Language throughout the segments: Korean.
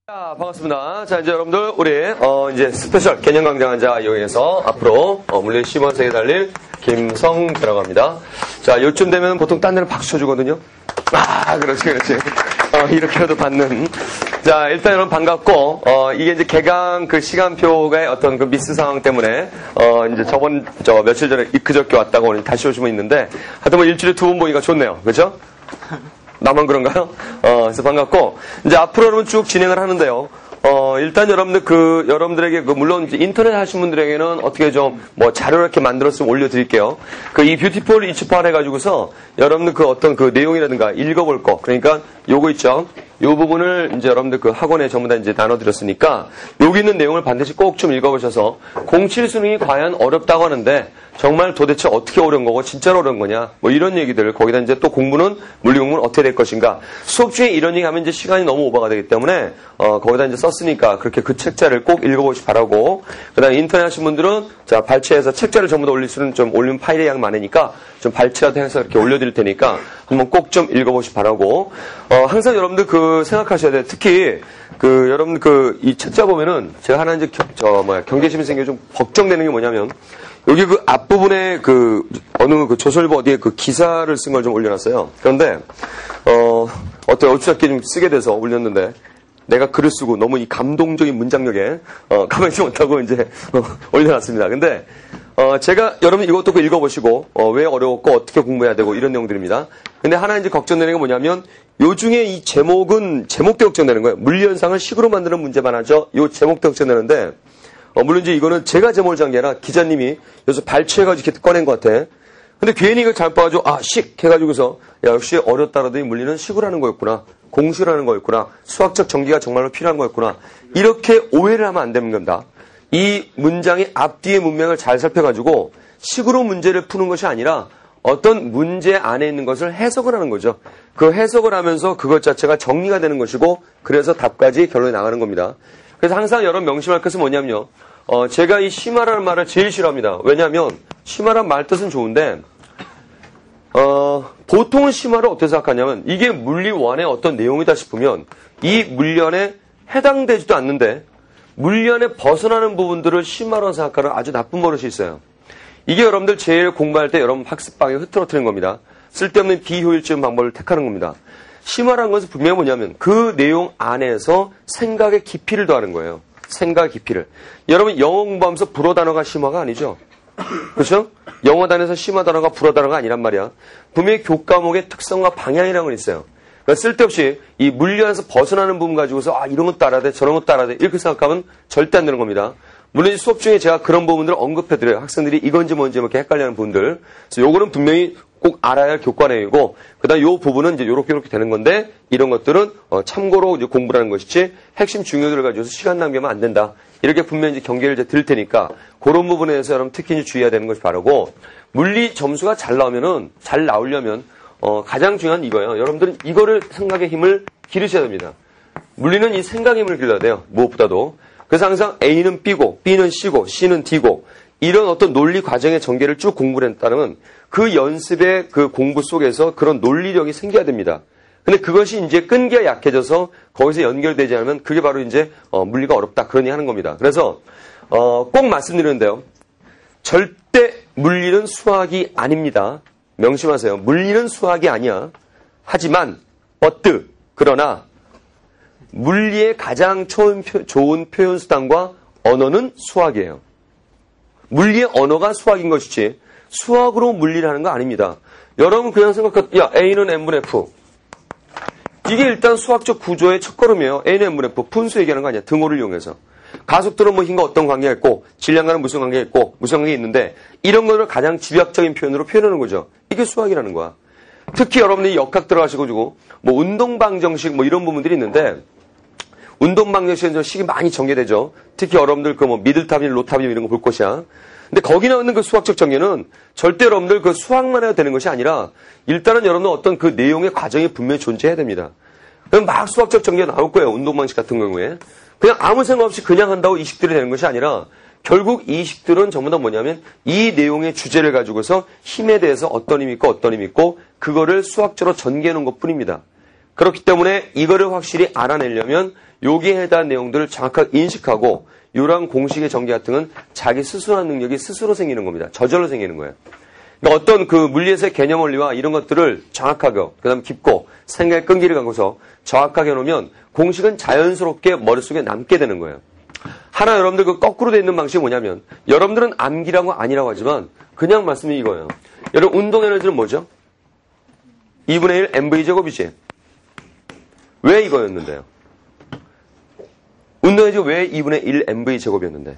자, 반갑습니다. 자, 이제 여러분들, 우리, 이제 스페셜 개념 강좌 환자 이용해서 앞으로, 물리 시범생에 달릴 김성태라고 합니다. 자, 요쯤 되면 보통 딴 데는 박수 쳐주거든요. 아, 그렇지. 이렇게라도 받는. 자, 일단 여러분 반갑고, 이게 이제 개강 그 시간표의 어떤 그 미스 상황 때문에, 이제 며칠 전에 그저께 왔다가 오늘 다시 오시면 있는데, 하여튼 뭐 일주일에 2번 보니까 좋네요. 그죠? 나만 그런가요? 그래서 반갑고, 이제 앞으로는 쭉 진행을 하는데요. 일단 여러분들에게 물론 이제 인터넷 하신 분들에게는 어떻게 좀 자료 이렇게 만들어서 올려드릴게요. 이 뷰티풀 이츠팔 해가지고서 여러분들 어떤 내용이라든가 읽어볼 거. 그러니까 요거 있죠. 요 부분을 이제 여러분들 학원에 전부 다 이제 나눠드렸으니까 여기 있는 내용을 반드시 꼭 좀 읽어보셔서 07 수능이 과연 어렵다고 하는데 정말 도대체 어떻게 어려운 거고 진짜로 어려운 거냐 이런 얘기들 거기다 이제 또 물리 공부는 어떻게 될 것인가 수업 중에 이런 얘기 하면 이제 시간이 너무 오버가 되기 때문에 거기다 이제 썼으니까 그렇게 그 책자를 꼭 읽어보시 바라고 그다음에 인터넷 하신 분들은 자 발췌해서 책자를 전부 다 올릴 수는 좀 올리면 파일의 양이 많으니까 좀 발췌라도 해서 이렇게 올려드릴 테니까 한번 꼭 좀 읽어보시 바라고 항상 여러분들 생각하셔야 돼요. 특히 여러분들 이 책자 보면은 제가 하나 이제 경계심이 생겨 좀 걱정되는 게 뭐냐면 여기 앞부분에 어느 조선일보 어디에 기사를 쓴 걸 좀 올려놨어요. 그런데 어쩌다 좀 쓰게 돼서 올렸는데 내가 글을 쓰고 너무 이 감동적인 문장력에 가만히 있지 못하고 이제 올려놨습니다. 근데 제가 여러분 이것도 읽어보시고 왜 어려웠고 어떻게 공부해야 되고 이런 내용들입니다. 근데 하나 이제 걱정되는 게 뭐냐면 요 중에 이 제목은 제목 때 걱정되는 거예요. 물리현상을 식으로 만드는 문제만 하죠. 요 제목 때 걱정되는데 물론 이제 이거는 제가 제목을 잡은 게 아니라 기자님이 여기서 발췌해가지고 이렇게 꺼낸 것 같아. 근데 괜히 이걸 잘못 봐가지고 식 해가지고서 야 역시 어렵다라도 이 물리는 식으로 하는 거였구나. 공식으로 하는 거였구나. 수학적 전기가 정말로 필요한 거였구나. 이렇게 오해를 하면 안 되는 겁니다. 이 문장의 앞뒤의 문맥을 잘 살펴가지고 식으로 문제를 푸는 것이 아니라 어떤 문제 안에 있는 것을 해석을 하는 거죠. 그 해석을 하면서 그것 자체가 정리가 되는 것이고 그래서 답까지 결론이 나가는 겁니다. 그래서 항상 여러분 명심할 것은 뭐냐면요. 제가 이 심화라는 말을 제일 싫어합니다. 왜냐하면 심화란 말 뜻은 좋은데 보통은 심화를 어떻게 생각하냐면 이게 물리원의 어떤 내용이다 싶으면 이 물리원에 해당되지도 않는데 물리원에 벗어나는 부분들을 심화로 생각하는 아주 나쁜 버릇이 있어요. 이게 여러분들 제일 공부할 때 여러분 학습방에 흐트러뜨리는 겁니다. 쓸데없는 비효율적인 방법을 택하는 겁니다. 심화라는 것은 분명히 뭐냐면 그 내용 안에서 생각의 깊이를 더하는 거예요. 생각의 깊이를. 여러분 영어 공부하면서 불어 단어가 심화가 아니죠. 그렇죠? 영어 단어에서 심화 단어가 불어 단어가 아니란 말이야. 분명히 교과목의 특성과 방향이라는 건 있어요. 그러니까 쓸데없이 이 물리에서 벗어나는 부분 가지고서 이런 것도 알아야 돼 저런 것도 알아야 돼 이렇게 생각하면 절대 안 되는 겁니다. 물론 수업 중에 제가 그런 부분들을 언급해드려요. 학생들이 이건지 뭔지 이렇게 헷갈려하는 부분들. 그래서 요거는 분명히 꼭 알아야 할 교과 내용이고, 그 다음 요 부분은 이제 요렇게 되는 건데, 이런 것들은 참고로 이제 공부라는 것이지, 핵심 중요들을 가지고서 시간 낭비하면 안 된다. 이렇게 분명히 이제 경계를 이제 드릴 테니까, 그런 부분에 대해서 여러분 특히 이제 주의해야 되는 것이 바라고, 물리 점수가 잘 나오려면, 가장 중요한 이거예요. 여러분들은 이거를 생각의 힘을 기르셔야 됩니다. 물리는 이 생각의 힘을 길러야 돼요. 무엇보다도. 그래서 항상 A는 B고, B는 C고, C는 D고, 이런 어떤 논리 과정의 전개를 쭉 공부를 했다면 그 연습의 그 공부 속에서 그런 논리력이 생겨야 됩니다. 근데 그것이 이제 끈기가 약해져서 거기서 연결되지 않으면 그게 바로 이제 물리가 어렵다. 그런 얘기 하는 겁니다. 그래서 꼭 말씀드리는데요. 절대 물리는 수학이 아닙니다. 명심하세요. 물리는 수학이 아니야. 하지만 그러나 물리의 가장 좋은 표현 수단과 언어는 수학이에요. 물리의 언어가 수학인 것이지 수학으로 물리를 하는 거 아닙니다. 여러분 그냥 야 A는 n분의 F. 이게 일단 수학적 구조의 첫걸음이에요. A는 n분의 F. 분수 얘기하는 거 아니야. 등호를 이용해서. 가속도는 힘과 어떤 관계가 있고 질량과는 무슨 관계가 있고 무슨 관계가 있는데 이런 거를 가장 집약적인 표현으로 표현하는 거죠. 이게 수학이라는 거야. 특히 여러분들이 역학 들어가시고 운동방정식 이런 부분들이 있는데 운동방정식에서 식이 많이 전개되죠. 특히 여러분들 미들탑이나 로탑이나 이런 거 볼 것이야. 근데 거기 나오는 그 수학적 전개는 절대 여러분들 그 수학만 해야 되는 것이 아니라 일단은 여러분들 어떤 그 내용의 과정이 분명히 존재해야 됩니다. 그럼 막 수학적 전개가 나올 거예요. 운동방식 같은 경우에. 그냥 아무 생각 없이 그냥 한다고 이식들이 되는 것이 아니라 결국 이식들은 전부 다 뭐냐면 이 내용의 주제를 가지고서 힘에 대해서 어떤 힘이 있고 어떤 힘이 있고 그거를 수학적으로 전개해 놓은 것 뿐입니다. 그렇기 때문에 이거를 확실히 알아내려면 여기에 해당하는 내용들을 정확하게 인식하고 이러한 공식의 전개 같은 건 자기 스스로 하는 능력이 스스로 생기는 겁니다. 저절로 생기는 거예요. 그러니까 어떤 그 물리에서의 개념 원리와 이런 것들을 정확하게, 그 다음 깊고 생각의 끈기를 갖고서 정확하게 해놓으면 공식은 자연스럽게 머릿속에 남게 되는 거예요. 하나 여러분들 그 거꾸로 되어 있는 방식이 뭐냐면 여러분들은 암기라고 아니라고 하지만 그냥 말씀이 이거예요. 여러분 운동 에너지는 뭐죠? 2분의 1 mv제곱이지. 왜 이거였는데요? 운동 에너지가 왜 2분의 1 mv제곱이었는데?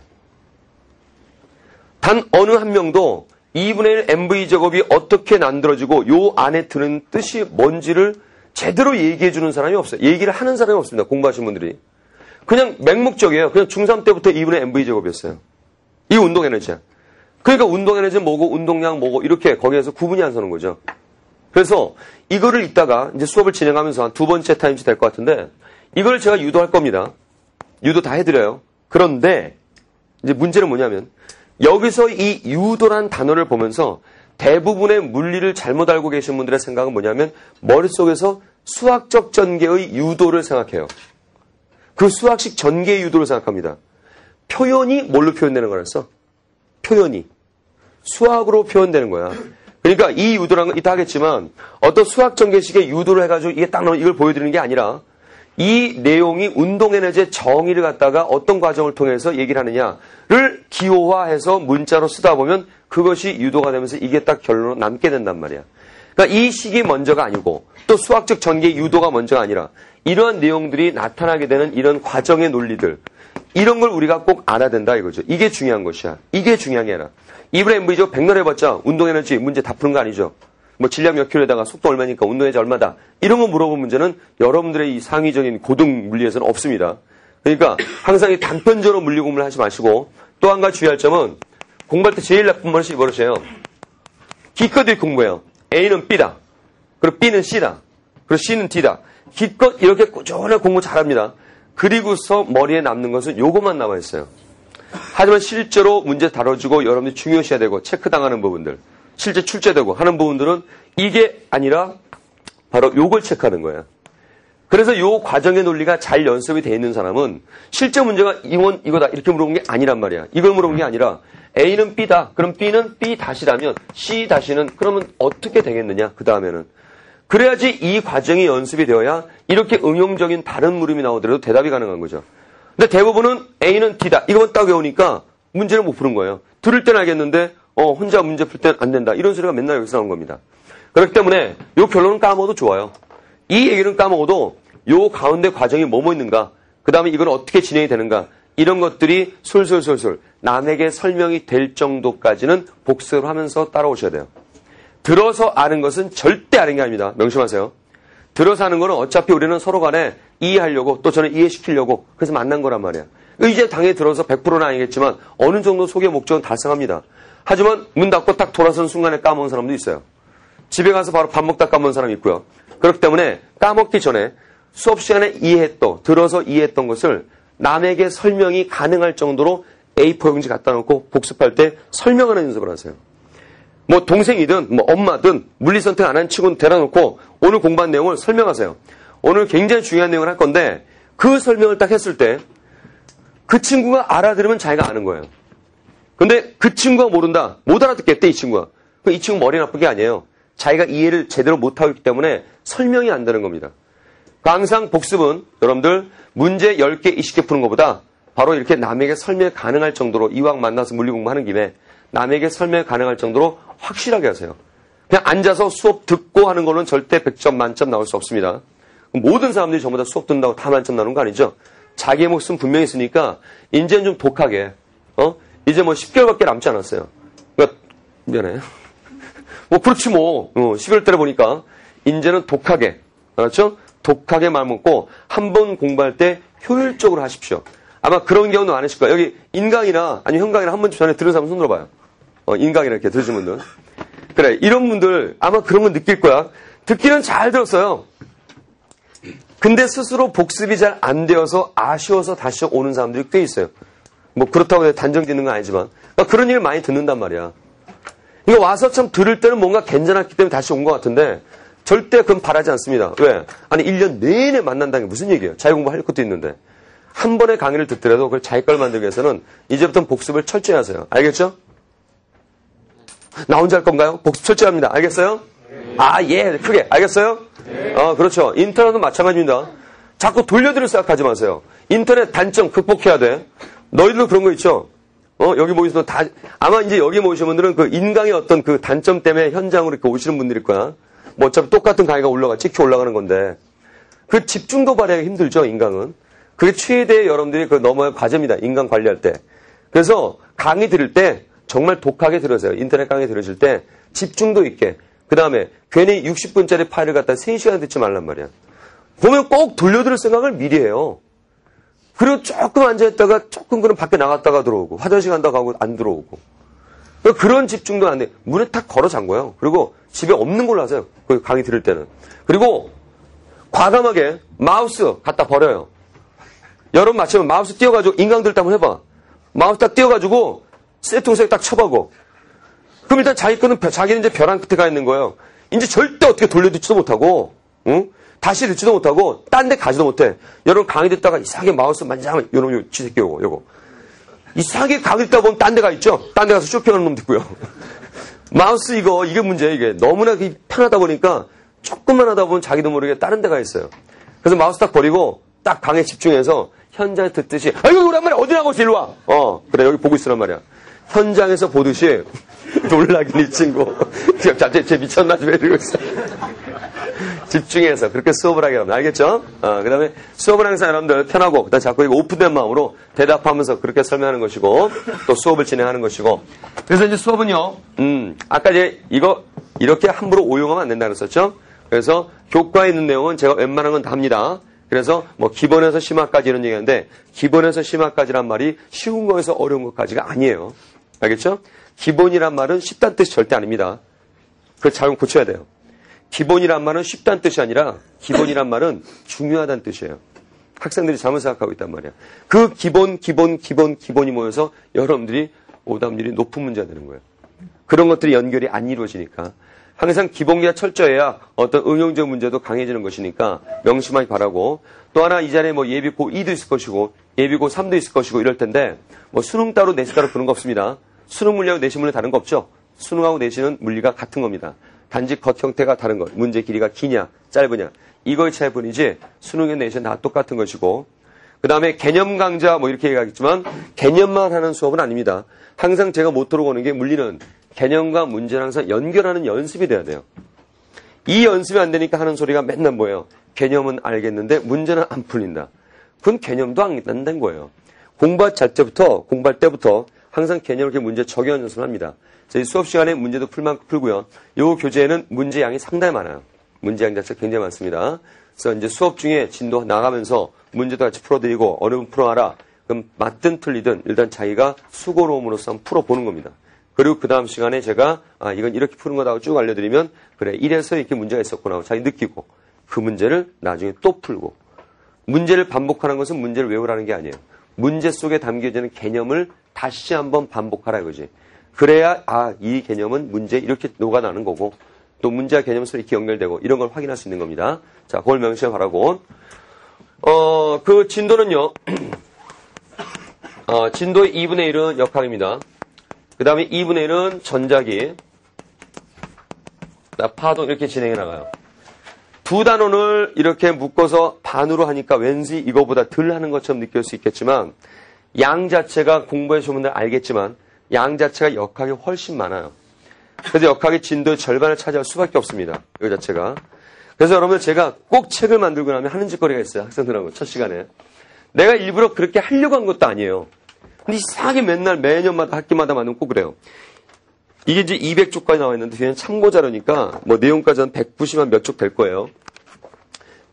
단 어느 한 명도 2분의 1 mv제곱이 어떻게 만들어지고 요 안에 드는 뜻이 뭔지를 제대로 얘기해 주는 사람이 없어요. 얘기를 하는 사람이 없습니다. 공부하신 분들이. 그냥 맹목적이에요. 그냥 중3 때부터 2분의 mv제곱이었어요. 이 운동 에너지야. 그러니까 운동 에너지는 뭐고 운동량 뭐고 이렇게 거기에서 구분이 안 서는 거죠. 그래서 이거를 이따가 이제 수업을 진행하면서 한 두 번째 타임씩 될 것 같은데 이걸 제가 유도할 겁니다. 유도 다 해드려요. 그런데 이제 문제는 뭐냐면 여기서 이 유도란 단어를 보면서 대부분의 물리를 잘못 알고 계신 분들의 생각은 뭐냐면 머릿속에서 수학적 전개의 유도를 생각해요. 그 수학식 전개의 유도를 생각합니다. 표현이 뭘로 표현되는 거라서? 표현이. 수학으로 표현되는 거야. 그러니까 이 유도라는 건 이따 하겠지만 어떤 수학 전개식의 유도를 해가지고 이게 딱 이걸 보여드리는 게 아니라 이 내용이 운동 에너지의 정의를 갖다가 어떤 과정을 통해서 얘기를 하느냐를 기호화해서 문자로 쓰다 보면 그것이 유도가 되면서 이게 딱 결론으로 남게 된단 말이야. 그러니까 이 식이 먼저가 아니고 또 수학적 전개 유도가 먼저가 아니라 이러한 내용들이 나타나게 되는 이런 과정의 논리들 이런 걸 우리가 꼭 알아야 된다 이거죠. 이게 중요한 것이야. 이게 중요한 게 아니라 2분의 mv죠. 100날 해봤자 운동 에너지 문제 다 푸는 거 아니죠. 뭐 질량 몇 킬로에다가 속도 얼마니까 운동 에너지 얼마다 이런 거 물어본 문제는 여러분들의 이 상위적인 고등 물리에서는 없습니다. 그러니까 항상 이 단편적으로 물리 공부를 하지 마시고 또 한 가지 주의할 점은 공부할 때 제일 나쁜 버릇이 이 버릇이에요. 기껏 공부해요. A는 B다. 그리고 B는 C다. 그리고 C는 D다. 기껏 이렇게 꾸준하게 공부 잘합니다. 그리고서 머리에 남는 것은 요것만 남아있어요. 하지만 실제로 문제 다뤄주고 여러분들이 중요시해야 되고 체크당하는 부분들 실제 출제되고 하는 부분들은 이게 아니라 바로 요걸 체크하는 거예요. 그래서 요 과정의 논리가 잘 연습이 되어 있는 사람은 실제 문제가 이거다 이렇게 물어본 게 아니란 말이야. 이걸 물어본 게 아니라 A는 B다. 그럼 B는 B-라면 C-는 그러면 어떻게 되겠느냐 그 다음에는. 그래야지 이 과정이 연습이 되어야 이렇게 응용적인 다른 물음이 나오더라도 대답이 가능한 거죠. 근데 대부분은 A는 D다. 이것만 딱 외우니까 문제를 못 푸는 거예요. 들을 땐 알겠는데 혼자 문제 풀 땐 안 된다. 이런 소리가 맨날 여기서 나온 겁니다. 그렇기 때문에 요 결론은 까먹어도 좋아요. 이 얘기는 까먹어도 요 가운데 과정이 뭐뭐 있는가, 그 다음에 이건 어떻게 진행이 되는가, 이런 것들이 솔솔솔솔 남에게 설명이 될 정도까지는 복습을 하면서 따라오셔야 돼요. 들어서 아는 것은 절대 아는 게 아닙니다. 명심하세요. 들어서 아는 거는 어차피 우리는 서로 간에 이해하려고 또 저는 이해시키려고 그래서 만난 거란 말이야. 이제 당연히 들어서 100%는 아니겠지만 어느 정도 소개 목적은 달성합니다. 하지만 문 닫고 딱 돌아선 순간에 까먹은 사람도 있어요. 집에 가서 바로 밥 먹다 까먹은 사람이 있고요. 그렇기 때문에 까먹기 전에 수업 시간에 들어서 이해했던 것을 남에게 설명이 가능할 정도로 A4 용지 갖다 놓고 복습할 때 설명하는 연습을 하세요. 뭐 동생이든 뭐 엄마든 물리 선택 안 한 친구는 데려 놓고 오늘 공부한 내용을 설명하세요. 오늘 굉장히 중요한 내용을 할 건데 그 설명을 딱 했을 때 그 친구가 알아들으면 자기가 아는 거예요. 근데 그 친구가 모른다. 못 알아듣겠대 이 친구가. 이 친구 머리 나쁜 게 아니에요. 자기가 이해를 제대로 못하고 있기 때문에 설명이 안 되는 겁니다. 항상 복습은 여러분들 문제 10개, 20개 푸는 것보다 바로 이렇게 남에게 설명 가능할 정도로 이왕 만나서 물리 공부하는 김에 남에게 설명 가능할 정도로 확실하게 하세요. 그냥 앉아서 수업 듣고 하는 거는 절대 100점 만점 나올 수 없습니다. 모든 사람들이 전부 다 수업 듣는다고 다 만점 나오는 거 아니죠? 자기의 목숨 분명히 있으니까 이제는 좀 독하게 이제 뭐 10개월밖에 남지 않았어요. 그러니까 미안해. 뭐 그렇지 뭐 11월 달에 보니까 이제는 독하게 알았죠? 독하게 마음먹고 한 번 공부할 때 효율적으로 하십시오. 아마 그런 경우도 많으실 거예요. 여기 인강이나 아니면 현강이나 한 번쯤 전에 들은 사람 손 들어봐요. 인강이나 이렇게 들으신 분들. 그래 이런 분들 아마 그런 건 느낄 거야. 듣기는 잘 들었어요. 근데 스스로 복습이 잘 안 되어서 아쉬워서 다시 오는 사람들이 꽤 있어요. 뭐 그렇다고 단정 짓는 건 아니지만 그러니까 그런 일을 많이 듣는단 말이야. 이거 와서 참 들을 때는 뭔가 괜찮았기 때문에 다시 온 것 같은데 절대 그건 바라지 않습니다. 왜? 아니 1년 내내 만난다는 게 무슨 얘기예요? 자기 공부할 것도 있는데. 한 번의 강의를 듣더라도 그걸 자기 걸 만들기 위해서는 이제부터 복습을 철저히 하세요. 알겠죠? 나 혼자 할 건가요? 복습 철저히 합니다. 알겠어요? 아, 예. 크게. 알겠어요? 그렇죠. 인터넷도 마찬가지입니다. 자꾸 돌려드릴 생각하지 마세요. 인터넷 단점 극복해야 돼. 너희들도 그런 거 있죠? 여기 모이시면 아마 이제 여기 모이신 분들은 그 인강의 어떤 그 단점 때문에 현장으로 이렇게 오시는 분들일 거야. 뭐 어차피 똑같은 강의가 찍혀 올라가는 건데. 그 집중도 발휘하기 힘들죠, 인강은. 그게 최대의 여러분들이 그 넘어야 과제입니다. 인강 관리할 때. 그래서 강의 들을 때 정말 독하게 들으세요. 인터넷 강의 들으실 때 집중도 있게. 그 다음에 괜히 60분짜리 파일을 갖다 3시간 듣지 말란 말이야. 보면 꼭 돌려들을 생각을 미리 해요. 그리고 조금 앉아있다가 조금 그럼 밖에 나갔다가 들어오고 화장실 간다고 하고 안 들어오고. 그런 집중도 안 돼. 문에 탁 걸어 잠궈요. 그리고 집에 없는 걸로 하세요. 그 강의 들을 때는. 그리고 과감하게 마우스 갖다 버려요. 여러분 마치면 마우스 띄워가지고 인강 들을 때 한번 해봐. 마우스 딱 띄워가지고 세팅색 딱 쳐보고. 그럼 일단 자기 거는 자기는 이제 벼랑 끝에 가 있는 거예요. 이제 절대 어떻게 돌려듣지도 못하고, 응? 다시 듣지도 못하고, 딴 데 가지도 못해. 여러분 강의 듣다가 이상하게 마우스 만지면, 요놈, 쥐새끼 요거. 이상하게 강의 듣다 보면 딴 데 가 있죠? 딴 데 가서 쇼핑하는 놈도 있고요. 마우스 이게 문제예요, 이게. 너무나 편하다 보니까 조금만 하다 보면 자기도 모르게 다른 데 가 있어요. 그래서 마우스 딱 버리고, 딱 강의에 집중해서 현장에 듣듯이, 아이고, 오란 말이야. 어디 나가고 있어, 일로 와. 그래, 여기 보고 있으란 말이야. 현장에서 보듯이, 놀라긴 이 친구. 쟤 미쳤나 좀 해드리고 있어. 집중해서 그렇게 수업을 하게 합니다. 알겠죠? 그 다음에 수업을 항상 여러분들 편하고, 그 다음에 자꾸 이거 오픈된 마음으로 대답하면서 그렇게 설명하는 것이고, 또 수업을 진행하는 것이고. 그래서 이제 수업은요, 아까 이제 이거 이렇게 함부로 오용하면 안 된다고 했었죠? 그래서 교과에 있는 내용은 제가 웬만한 건 다 합니다. 그래서 뭐 기본에서 심화까지 이런 얘기하는데, 기본에서 심화까지란 말이 쉬운 거에서 어려운 것까지가 아니에요. 알겠죠? 기본이란 말은 쉽다는 뜻이 절대 아닙니다. 그걸 잘 고쳐야 돼요. 기본이란 말은 쉽다는 뜻이 아니라 기본이란 말은 중요하다는 뜻이에요. 학생들이 잘못 생각하고 있단 말이야. 그 기본이 모여서 여러분들이 오답률이 높은 문제가 되는 거예요. 그런 것들이 연결이 안 이루어지니까. 항상 기본기가 철저해야 어떤 응용적 문제도 강해지는 것이니까 명심하기 바라고. 또 하나 이 자리에 뭐 예비 고2도 있을 것이고 예비 고3도 있을 것이고 이럴 텐데 뭐 수능 따로 내신 따로 그런 거 없습니다. 수능 물리하고 내신 물리 다른 거 없죠. 수능하고 내신은 물리가 같은 겁니다. 단지 겉 형태가 다른 것, 문제 길이가 기냐 짧으냐 이거의 차이뿐이지 수능에 내신 다 똑같은 것이고, 그 다음에 개념 강좌 뭐 이렇게 얘기하겠지만 개념만 하는 수업은 아닙니다. 항상 제가 모토로 거는 게 물리는 개념과 문제를 항상 연결하는 연습이 돼야 돼요. 이 연습이 안 되니까 하는 소리가 맨날 뭐예요? 개념은 알겠는데 문제는 안 풀린다. 그건 개념도 안 된다는 거예요. 공부할 때부터 항상 개념을 이렇게 문제 적용 연습을 합니다. 저희 수업 시간에 문제도 풀고요. 이 교재에는 문제 양이 상당히 많아요. 문제 양 자체가 굉장히 많습니다. 그래서 이제 수업 중에 진도 나가면서 문제도 같이 풀어드리고 어느 분 풀어와라. 그럼 맞든 틀리든 일단 자기가 수고로움으로써 한번 풀어보는 겁니다. 그리고 그 다음 시간에 제가 이건 이렇게 푸는 거다 하고 쭉 알려드리면 그래 이래서 이렇게 문제가 있었구나 하고 자기 느끼고 그 문제를 나중에 또 풀고. 문제를 반복하는 것은 문제를 외우라는 게 아니에요. 문제 속에 담겨지는 개념을 다시 한번 반복하라 이거지. 그래야 이 개념은 문제 이렇게 녹아나는 거고 또 문제와 개념 서로 이렇게 연결되고 이런 걸 확인할 수 있는 겁니다. 자, 그걸 명시해 바라고. 그 진도는요. 진도의 2분의 1은 역학입니다. 그 다음에 2분의 1은 전자기. 파동 이렇게 진행해 나가요. 두 단원을 이렇게 묶어서 반으로 하니까 왠지 이거보다 덜 하는 것처럼 느낄 수 있겠지만 양 자체가 공부해 주신 분들 알겠지만 양 자체가 역학이 훨씬 많아요. 그래서 역학의 진도의 절반을 차지할 수밖에 없습니다. 이거 자체가. 그래서 여러분들 제가 꼭 책을 만들고 나면 하는 짓거리가 있어요. 학생들하고 첫 시간에. 내가 일부러 그렇게 하려고 한 것도 아니에요. 근데 이상하게 맨날 매년마다 학기마다 만들면 꼭 그래요. 이게 이제 200쪽까지 나와 있는데 뒤에는 참고자료니까 뭐 내용까지 한 190만 몇 쪽 될 거예요.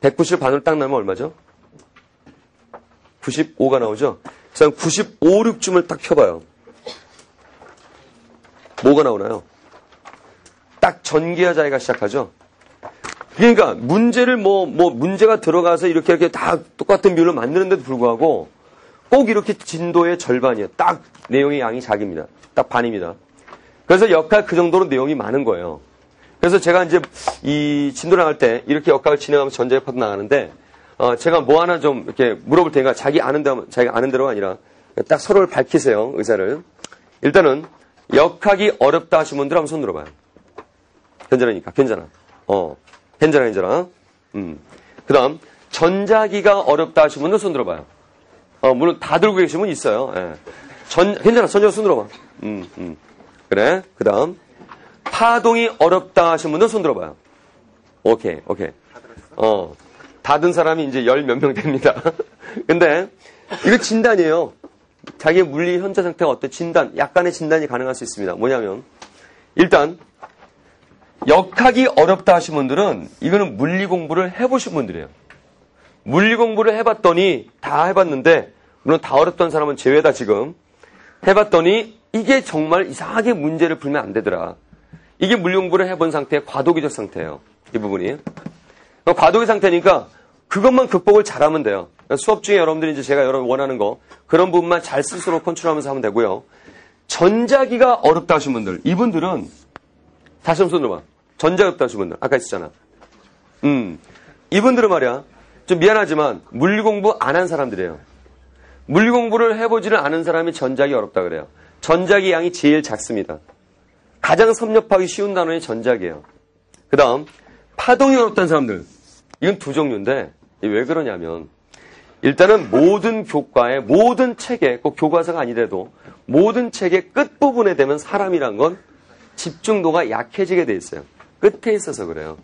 190을 반으로 딱 나면 얼마죠? 95가 나오죠? 그래서 95, 6쯤을 딱 펴봐요. 뭐가 나오나요? 딱 전기와 자기가 시작하죠? 그러니까 문제를 문제가 들어가서 이렇게 다 똑같은 비율로 만드는데도 불구하고 꼭 이렇게 진도의 절반이에요. 딱 내용의 양이 작입니다. 딱 반입니다. 그래서 역할 그 정도로 내용이 많은 거예요. 그래서 제가 이제 이 진도 나갈 때 이렇게 역학을 진행하면서 전자의 파도 나가는데, 제가 뭐 하나 좀 이렇게 물어볼 테니까 자기가 아는 대로가 아니라 딱 서로를 밝히세요, 의사를. 일단은 역학이 어렵다 하신 분들 한번 손 들어봐요. 괜찮으니까, 괜찮아. 괜찮아. 그 다음, 전자기가 어렵다 하신 분들 손 들어봐요. 물론 다 들고 계신 분 있어요. 예. 괜찮아, 전자 손 들어봐. 그래. 그 다음, 파동이 어렵다 하신 분들 손 들어봐요. 오케이. 다 든 사람이 이제 10몇 명 됩니다. 근데, 이거 진단이에요. 자기의 물리 현재 상태가 어때? 약간의 진단이 가능할 수 있습니다. 뭐냐면, 일단, 역학이 어렵다 하신 분들은, 이거는 물리 공부를 해보신 분들이에요. 물리 공부를 해봤더니, 다 해봤는데, 물론 다 어렵던 사람은 제외다, 지금. 해봤더니, 이게 정말 이상하게 문제를 풀면 안 되더라. 이게 물리 공부를 해본 상태의 과도기적 상태예요. 이 부분이. 과도기 상태니까, 그것만 극복을 잘하면 돼요. 수업 중에 여러분들이 이제 제가 원하는 거, 그런 부분만 잘 스스로 컨트롤하면서 하면 되고요. 전자기가 어렵다 하신 분들, 이분들은, 다시 한번 손 들어봐. 전자기 어렵다 하신 분들, 아까 있었잖아. 이분들은 말이야, 좀 미안하지만, 물리 공부 안 한 사람들이에요. 물리 공부를 해보지를 않은 사람이 전자기 어렵다 그래요. 전자기 양이 제일 작습니다. 가장 섭렵하기 쉬운 단원이 전자기예요. 그 다음, 파동이 어렵다는 사람들, 이건 두 종류인데, 왜 그러냐면, 일단은 모든 교과의 모든 책에, 꼭 교과서가 아니더라도 모든 책의 끝부분에 되면 사람이란 건 집중도가 약해지게 돼 있어요. 끝에 있어서 그래요.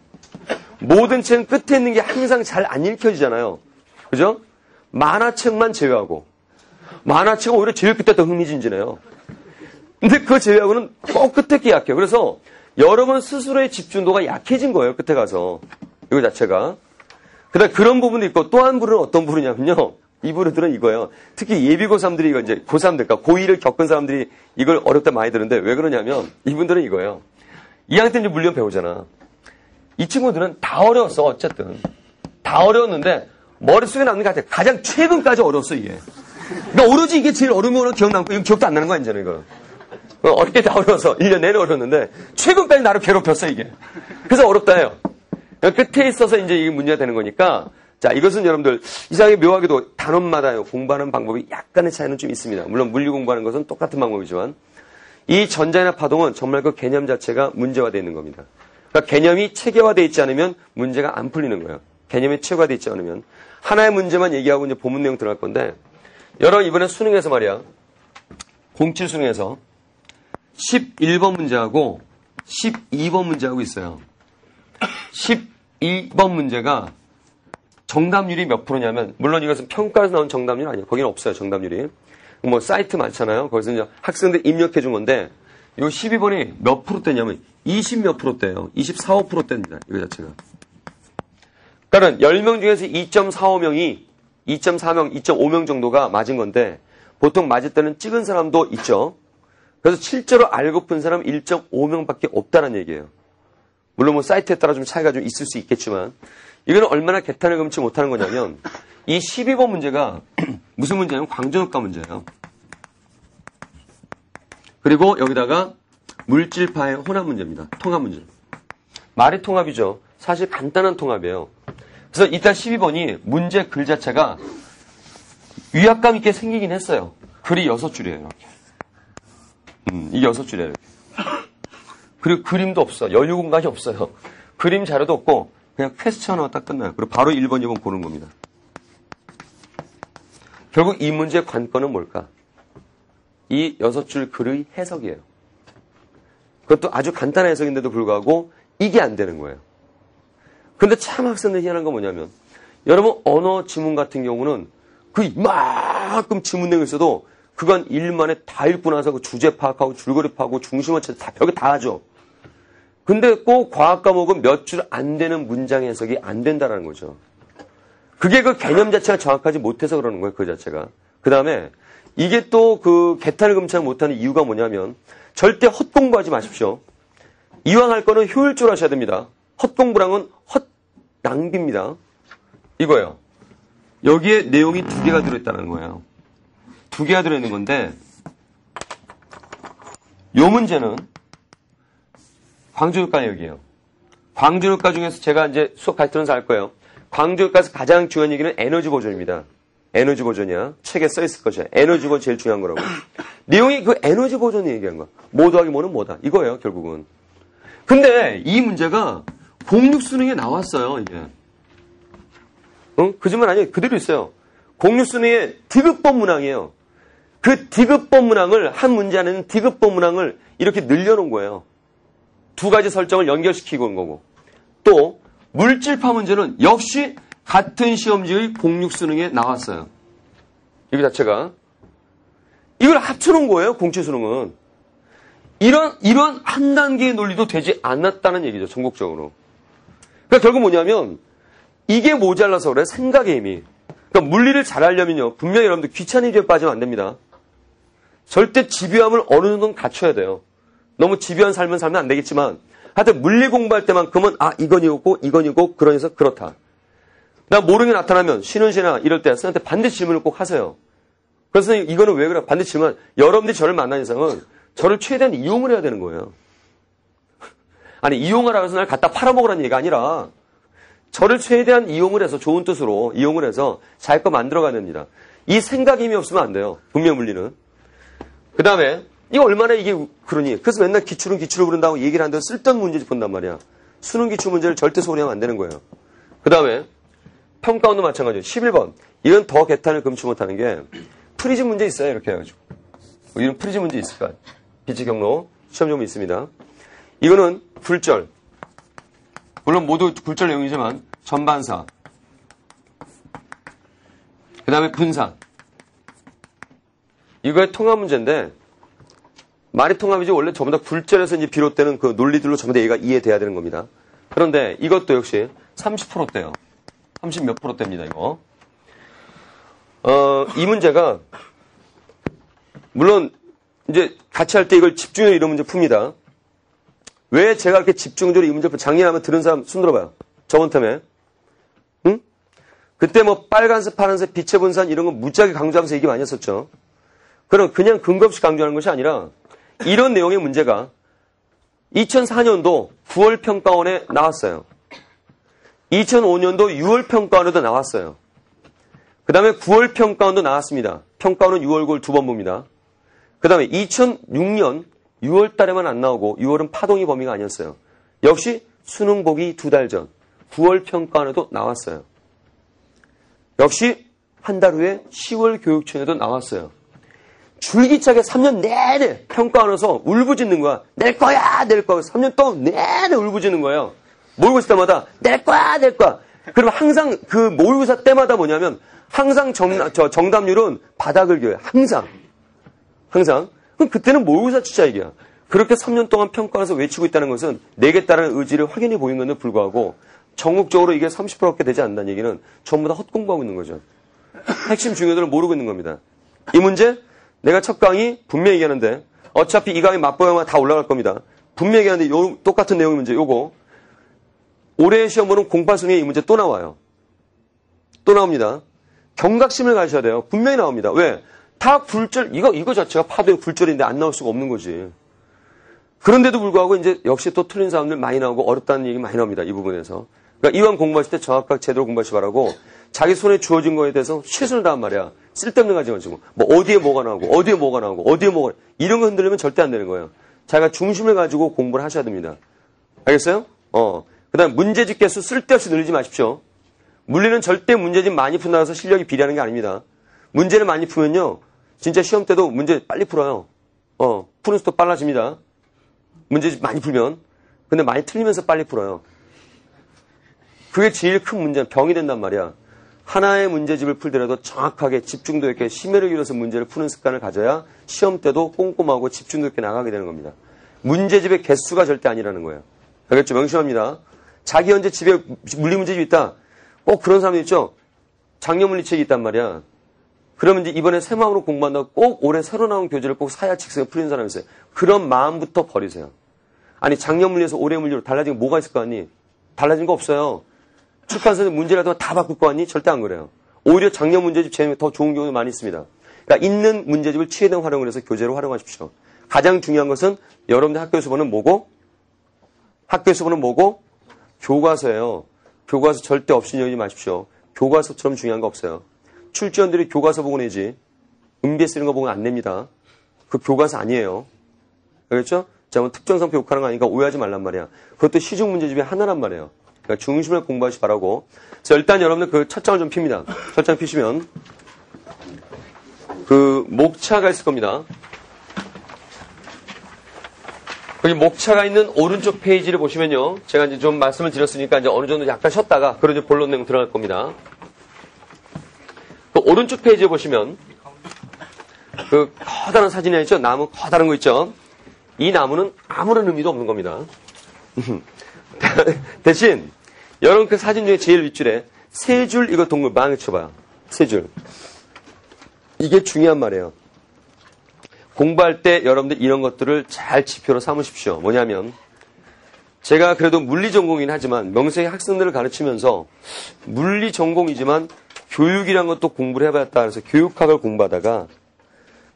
모든 책은 끝에 있는 게 항상 잘 안 읽혀지잖아요. 그죠? 만화책만 제외하고. 만화책은 오히려 제일 끝에 더 흥미진진해요. 근데 그거 제외하고는 꼭 끝에 게 약해요. 그래서 여러분 스스로의 집중도가 약해진 거예요. 끝에 가서. 이거 자체가. 그다음 그런 부분도 있고 또 한 부류는 어떤 부류냐면요. 이 부류들은 이거예요. 특히 예비 고3들이 이거 이제 고3들, 그러니까 고2를 겪은 사람들이 이걸 어렵다 많이 들은데 왜 그러냐면 이분들은 이거예요. 2학년 때 이제 물리원 배우잖아. 이 친구들은 다 어려웠어. 어쨌든. 다 어려웠는데 머릿속에 남는 게 같아. 가장 최근까지 어려웠어 이게. 그러니까 오로지 이게 제일 어려우면 기억 남고 이거 기억도 안 나는 거 아니잖아 이거. 어릴 때 다 어려워서 1년 내내 어려웠는데 최근까지 나를 괴롭혔어 이게. 그래서 어렵다 해요. 끝에 있어서 이제 이게 문제가 되는 거니까, 자, 이것은 여러분들, 이상하게 묘하게도 단원마다 공부하는 방법이 약간의 차이는 좀 있습니다. 물론 물리 공부하는 것은 똑같은 방법이지만, 이 전자나 파동은 정말 그 개념 자체가 문제화되어 있는 겁니다. 그러니까 개념이 체계화되어 있지 않으면 문제가 안 풀리는 거예요. 개념이 체계화되어 있지 않으면. 하나의 문제만 얘기하고 이제 본문 내용 들어갈 건데, 여러분 이번에 수능에서 말이야, 07 수능에서 11번 문제하고 12번 문제하고 있어요. 12번 문제가 정답률이 몇 프로냐면, 물론 이것은 평가에서 나온 정답률 아니에요. 거기는 없어요, 정답률이. 뭐 사이트 많잖아요. 거기서 이제 학생들 입력해 준 건데, 요 12번이 몇 프로대냐면 20 몇 프로대예요. 24, 5%대입니다. 이거 자체가. 그러니까 10명 중에서 2.45명이 2.4명, 2.5명 정도가 맞은 건데, 보통 맞을 때는 찍은 사람도 있죠. 그래서 실제로 알고 푼 사람 1.5명밖에 없다는 얘기예요. 물론 뭐 사이트에 따라 좀 차이가 좀 있을 수 있겠지만, 이거는 얼마나 개탄을 금치 못하는 거냐면, 이 12번 문제가 무슨 문제냐면 광전효과 문제예요. 그리고 여기다가 물질파의 혼합 문제입니다. 통합 문제. 말이 통합이죠. 사실 간단한 통합이에요. 그래서 일단 12번이 문제 글 자체가 위압감 있게 생기긴 했어요. 글이 6줄이에요. 이렇게. 이게 6줄이에요. 이렇게. 그리고 그림도 없어. 여유 공간이 없어요. 그림 자료도 없고 그냥 퀘스천으로 딱 끝나요. 그리고 바로 1번, 2번 고르는 겁니다. 결국 이 문제의 관건은 뭘까? 이 6줄 글의 해석이에요. 그것도 아주 간단한 해석인데도 불구하고 이게 안 되는 거예요. 근데 참 학생들이 희한한 건 뭐냐면, 여러분 언어 지문 같은 경우는 그 이만큼 지문 내용이 있어도 그간 일 만에 다 읽고 나서 그 주제 파악하고 줄거리 파악하고 중심을 찾아 다 벽에 다 하죠. 근데 꼭 과학 과목은 몇 줄 안 되는 문장 해석이 안 된다라는 거죠. 그게 그 개념 자체가 정확하지 못해서 그러는 거예요. 그 자체가. 그 다음에 이게 또 그 개탄을 금치 못하는 이유가 뭐냐면, 절대 헛공부하지 마십시오. 이왕 할 거는 효율적으로 하셔야 됩니다. 헛공부랑은 헛낭비입니다. 이거예요. 여기에 내용이 2개가 들어있다는 거예요. 2개가 들어있는 건데, 요 문제는 광주효과 여기에요. 광주효과 중에서 제가 이제 수업 같이 들으면서 알 거예요. 광주효과에서 가장 중요한 얘기는 에너지 보존입니다. 에너지 보존이야. 책에 써 있을 것이야. 에너지 보존 제일 중요한 거라고. 내용이 그 에너지 보존 얘기한 거야. 뭐 더하기 뭐는 뭐다. 이거예요, 결국은. 근데 이 문제가 공육수능에 나왔어요, 이게. 응? 거짓말 아니에요. 그대로 있어요. 공육수능의 디귿번 문항이에요. 그 디귿번 문항을, 한 문제 안에는 디귿번 문항을 이렇게 늘려놓은 거예요. 두 가지 설정을 연결시키고 온 거고. 또, 물질파 문제는 역시 같은 시험지의 공육수능에 나왔어요. 이거 자체가. 이걸 합쳐놓은 거예요, 공치수능은. 이런 한 단계의 논리도 되지 않았다는 얘기죠, 전국적으로. 그러니까 결국 뭐냐면, 이게 모자라서 그래, 생각의 힘이. 그러니까 물리를 잘하려면요, 분명히 여러분들 귀차니즘에 빠지면 안 됩니다. 절대 집요함을 어느 정도는 갖춰야 돼요. 너무 집요한 삶은 살면 안 되겠지만, 하여튼 물리 공부할 때만큼은, 이건 이거고, 이건 이거고, 그러면서 그렇다. 나 모르는 게 나타나면, 쉬는 시나 이럴 때 선생님한테 반드시 질문을 꼭 하세요. 그래서 이거는 왜 그래? 반드시 질문, 여러분들이 저를 만난 이상은 저를 최대한 이용을 해야 되는 거예요. 아니, 이용하라고 해서 날 갖다 팔아먹으라는 얘기가 아니라, 저를 최대한 이용을 해서, 좋은 뜻으로 이용을 해서 자기 거 만들어가야 됩니다. 이 생각의 힘이 없으면 안 돼요. 분명 물리는. 그 다음에, 이거 얼마나 이게 그러니. 그래서 맨날 기출은 기출을 부른다고 얘기를 하는데 쓸데없는 문제집 본단 말이야. 수능 기출 문제를 절대 소홀히 하면 안 되는 거예요. 그 다음에, 평가원도 마찬가지예요. 11번. 이건 더 개탄을 금치 못하는 게, 프리즘 문제 있어요. 이렇게 해가지고. 이런 프리즘 문제 있을까? 비치 경로. 시험 종목 있습니다. 이거는 굴절. 물론 모두 굴절 내용이지만, 전반사. 그 다음에 분사. 이거의 통합 문제인데, 말이 통합이지 원래 전부 다 굴절에서 이제 비롯되는 그 논리들로 전부 다 얘가 이해돼야 되는 겁니다. 그런데 이것도 역시 30%대요. 30 몇 %대입니다, 이거. 이 문제가, 물론, 이제 같이 할 때 이걸 집중적으로 이런 문제 풉니다. 왜 제가 이렇게 집중적으로 이 문제를 작년에 한번 들은 사람 손 들어봐요. 저번 텀에. 응? 그때 뭐 빨간색, 파란색, 빛의 분산 이런 거 무지하게 강조하면서 얘기 많이 했었죠. 그럼 그냥 근거 없이 강조하는 것이 아니라 이런 내용의 문제가 2004년도 9월 평가원에 나왔어요. 2005년도 6월 평가원에도 나왔어요. 그 다음에 9월 평가원도 나왔습니다. 평가원은 6월, 9월 두 번 봅니다. 그 다음에 2006년 6월 달에만 안 나오고 6월은 파동이 범위가 아니었어요. 역시 수능 보기 2달 전 9월 평가원에도 나왔어요. 역시 한 달 후에 10월 교육청에도 나왔어요. 줄기차게 3년 내내 평가원에서 울부짖는 거야. 낼 거야, 낼 거야. 3년 동안 내내 울부짖는 거예요. 모의고사 때마다 낼 거야, 낼 거야. 그러면 항상 그 모의고사 때마다 뭐냐면 항상 정답률은 바닥을 기어요. 항상. 그럼 그때는 모의고사 추자 얘기야. 그렇게 3년 동안 평가원에서 외치고 있다는 것은 내겠다는 의지를 확연히 보인 건데 불구하고 전국적으로 이게 30%밖에 되지 않는다는 얘기는 전부 다 헛공부하고 있는 거죠. 핵심 중요도를 모르고 있는 겁니다. 이 문제 내가 첫 강의 분명히 얘기하는데 어차피 이 강의 맛보여만 다 올라갈 겁니다. 분명히 얘기하는데 요 똑같은 내용의 문제 요거 올해의 시험 보는 08수능에 이 문제 또 나와요. 또 나옵니다. 경각심을 가셔야 돼요. 분명히 나옵니다. 왜? 다 굴절 이거 자체가 파도의 굴절인데 안 나올 수가 없는 거지. 그런데도 불구하고 이제 역시 또 틀린 사람들 많이 나오고 어렵다는 얘기 많이 나옵니다. 이 부분에서. 그러니까 이왕 공부하실 때 정확하게 제대로 공부하시 바라고 자기 손에 주어진 거에 대해서 최선을 다한 말이야. 쓸데없는 거 가지 마시고 뭐 어디에 뭐가 나오고 어디에 뭐가 나오고 어디에 뭐가 이런 거 흔들리면 절대 안 되는 거예요. 자기가 중심을 가지고 공부를 하셔야 됩니다. 알겠어요? 그다음 문제집 개수 쓸데없이 늘리지 마십시오. 물리는 절대 문제집 많이 푼다고 해서 실력이 비례하는 게 아닙니다. 문제를 많이 풀면요. 진짜 시험 때도 문제 빨리 풀어요. 푸는 속도 빨라집니다. 문제집 많이 풀면. 근데 많이 틀리면서 빨리 풀어요. 그게 제일 큰 문제는 병이 된단 말이야. 하나의 문제집을 풀더라도 정확하게 집중도 있게 심혈을 기울여서 문제를 푸는 습관을 가져야 시험 때도 꼼꼼하고 집중도 있게 나가게 되는 겁니다. 문제집의 개수가 절대 아니라는 거예요. 알겠죠? 명심합니다. 자기 현재 집에 물리 문제집이 있다. 꼭 그런 사람이 있죠? 작년 물리책이 있단 말이야. 그러면 이제 이번에 새 마음으로 공부한다고 꼭 올해 새로 나온 교재를 꼭 사야 직성에 풀리는 사람이 있어요. 그런 마음부터 버리세요. 아니 작년 물리에서 올해 물리로 달라진 게 뭐가 있을 거 아니? 달라진 거 없어요. 출판사에서 문제라도 다 바꿀 거 아니? 절대 안 그래요. 오히려 작년 문제집 제일 더 좋은 경우도 많이 있습니다. 그러니까 있는 문제집을 최대한 활용을 해서 교재로 활용하십시오. 가장 중요한 것은 여러분들 학교에서 보는 뭐고? 학교에서 보는 뭐고? 교과서예요. 교과서 절대 없이 여기지 마십시오. 교과서처럼 중요한 거 없어요. 출제원들이 교과서 보고 내지 응대스 이런 거 보고 안 냅니다. 그 교과서 아니에요. 그렇죠? 자, 뭐 특정성표 욕하는 거 아니니까 오해하지 말란 말이야. 그것도 시중 문제집이 하나란 말이에요. 그러니까 중심을 공부하시 바라고. 자, 일단 여러분들 그 첫 장을 좀 핍니다. 첫 장 피시면 그 목차가 있을 겁니다. 여기 목차가 있는 오른쪽 페이지를 보시면요. 제가 이제 좀 말씀을 드렸으니까 이제 어느 정도 약간 쉬었다가 그런 이제 본론 내용 들어갈 겁니다. 그 오른쪽 페이지에 보시면 그 커다란 사진이 있죠? 나무 커다란 거 있죠? 이 나무는 아무런 의미도 없는 겁니다. 대신 여러분 그 사진 중에 제일 윗줄에 세 줄 이거 동물 망을 쳐봐요. 세 줄. 이게 중요한 말이에요. 공부할 때 여러분들 이런 것들을 잘 지표로 삼으십시오. 뭐냐면 제가 그래도 물리 전공이긴 하지만 명색의 학생들을 가르치면서 물리 전공이지만 교육이란 것도 공부를 해봤다 그래서 교육학을 공부하다가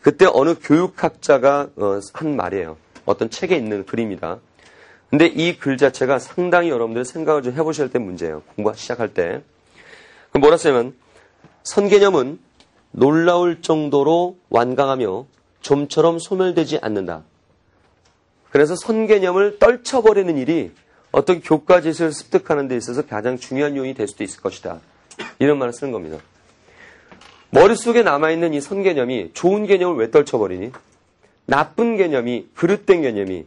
그때 어느 교육학자가 한 말이에요. 어떤 책에 있는 글입니다. 근데 이 글 자체가 상당히 여러분들 생각을 좀 해보셔야 될 문제예요. 공부 시작할 때. 그럼 뭐라 쓰냐면 선개념은 놀라울 정도로 완강하며 좀처럼 소멸되지 않는다. 그래서 선개념을 떨쳐버리는 일이 어떤 교과지식을 습득하는 데 있어서 가장 중요한 요인이 될 수도 있을 것이다. 이런 말을 쓰는 겁니다. 머릿속에 남아있는 이 선개념이 좋은 개념을 왜 떨쳐버리니? 나쁜 개념이, 그릇된 개념이.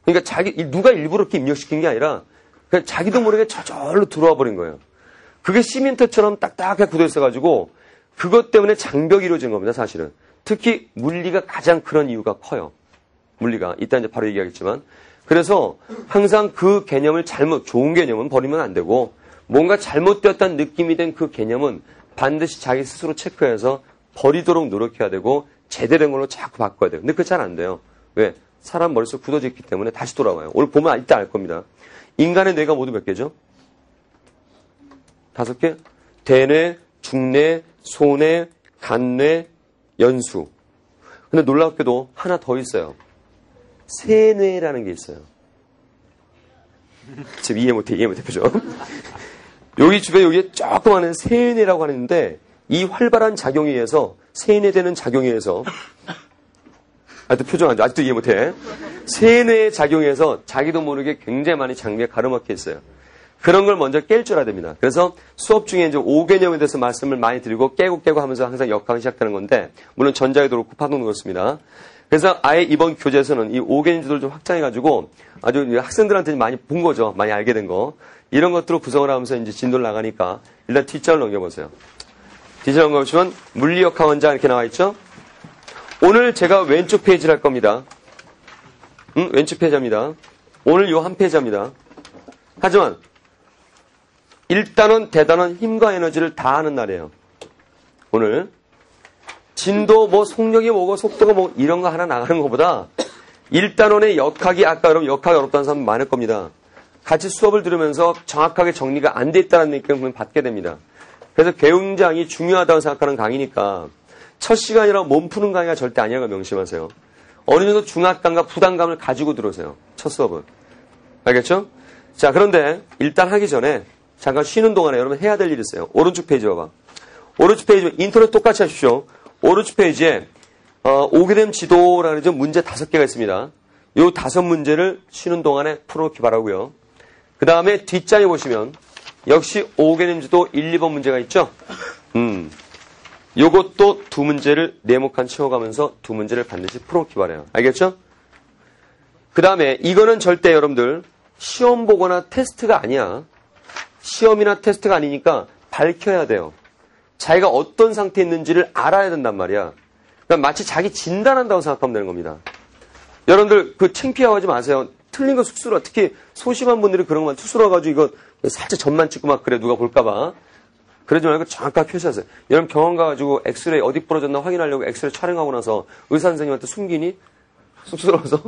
그러니까 누가 일부러 이렇게 입력시킨 게 아니라 그냥 자기도 모르게 저절로 들어와 버린 거예요. 그게 시멘트처럼 딱딱하게 굳어 있어가지고 그것 때문에 장벽이 이루어진 겁니다, 사실은. 특히 물리가 가장 그런 이유가 커요. 물리가. 이따 이제 바로 얘기하겠지만. 그래서 항상 그 개념을 좋은 개념은 버리면 안 되고 뭔가 잘못되었다는 느낌이 된 그 개념은 반드시 자기 스스로 체크해서 버리도록 노력해야 되고 제대로 된 걸로 자꾸 바꿔야 돼요. 근데 그거 잘 안 돼요. 왜? 사람 머릿속 굳어져 있기 때문에 다시 돌아와요. 오늘 보면 이따 알 겁니다. 인간의 뇌가 모두 몇 개죠? 5개? 대뇌, 중뇌, 소뇌, 간뇌, 연수. 근데 놀랍게도 하나 더 있어요. 세뇌라는 게 있어요. 지금 이해 못해, 그죠? 여기 주변에 여기에 조그마한 세뇌라고 하는데 이 활발한 작용에 의해서 세뇌되는 작용에 의해서 아직도 표정 안 좋아. 아직도 이해 못해. 세뇌의 작용에 의해서 자기도 모르게 굉장히 많이 장비에 가로막혀 있어요. 그런 걸 먼저 깰 줄 알아야 됩니다. 그래서 수업 중에 이제 5개념에 대해서 말씀을 많이 드리고 깨고 하면서 항상 역학이 시작되는 건데, 물론 전자에도 그렇고 파동도 그렇습니다. 그래서 아예 이번 교재에서는 이 5개념 주도를 좀 확장해가지고 아주 학생들한테 많이 본 거죠. 많이 알게 된 거. 이런 것들로 구성을 하면서 이제 진도를 나가니까 일단 뒷장을 넘겨보세요. 뒷장을 넘겨보시면 물리역학 원장 이렇게 나와 있죠? 오늘 제가 왼쪽 페이지를 할 겁니다. 왼쪽 페이지입니다. 오늘 요 한 페이지입니다. 하지만 일단은 대단한 힘과 에너지를 다하는 날이에요. 오늘 진도 뭐 속력이 뭐고 속도가 뭐 이런 거 하나 나가는 것보다 일단원의 역학이 아까 여러분 역학이 어렵다는 사람 많을 겁니다. 같이 수업을 들으면서 정확하게 정리가 안 돼 있다는 느낌을 받게 됩니다. 그래서 굉장히 중요하다고 생각하는 강의니까 첫 시간이라 몸 푸는 강의가 절대 아니라고 명심하세요. 어느 정도 중압감과 부담감을 가지고 들어오세요. 첫 수업은. 알겠죠? 자, 그런데 일단 하기 전에 잠깐 쉬는 동안에 여러분 해야 될 일이 있어요. 오른쪽 페이지 봐봐. 오른쪽 페이지 인터넷 똑같이 하십시오. 오른쪽 페이지에 5개념 지도라는 문제 5개가 있습니다. 이 5문제를 쉬는 동안에 풀어놓기 바라고요. 그 다음에 뒷장에 보시면 역시 5개념 지도 1, 2번 문제가 있죠. 요것도 2문제를 네모칸 채워가면서 2문제를 반드시 풀어놓기 바라요. 알겠죠? 그 다음에 이거는 절대 여러분들 시험 보거나 테스트가 아니야. 시험이나 테스트가 아니니까 밝혀야 돼요. 자기가 어떤 상태에 있는지를 알아야 된단 말이야. 그러니까 마치 자기 진단한다고 생각하면 되는 겁니다. 여러분들 그 창피하지 마세요. 틀린 거 쑥스러워. 특히 소심한 분들이 그런 것만 쑥스러워가지고 이거 살짝 점만 찍고 막 그래 누가 볼까봐. 그러지 말고 정확하게 표시하세요. 여러분 병원 가가지고 엑스레이 어디 부러졌나 확인하려고 엑스레이 촬영하고 나서 의사 선생님한테 숨기니? 쑥스러워서?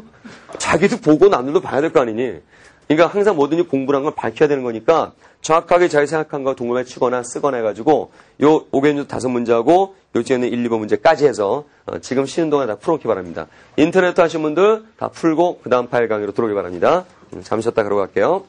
자기도 보고 남들도 봐야 될 거 아니니? 그러니까 항상 뭐든지 공부란 걸 밝혀야 되는 거니까 정확하게 자기 생각한 거 동물에 치거나 쓰거나 해가지고 요 5개념 5문제하고 요즘에는 1, 2번 문제까지 해서 지금 쉬는 동안 다 풀어오기 바랍니다. 인터넷 하신 분들 다 풀고 그 다음 파일 강의로 들어오기 바랍니다. 잠시 쉬었다 그러고 갈게요.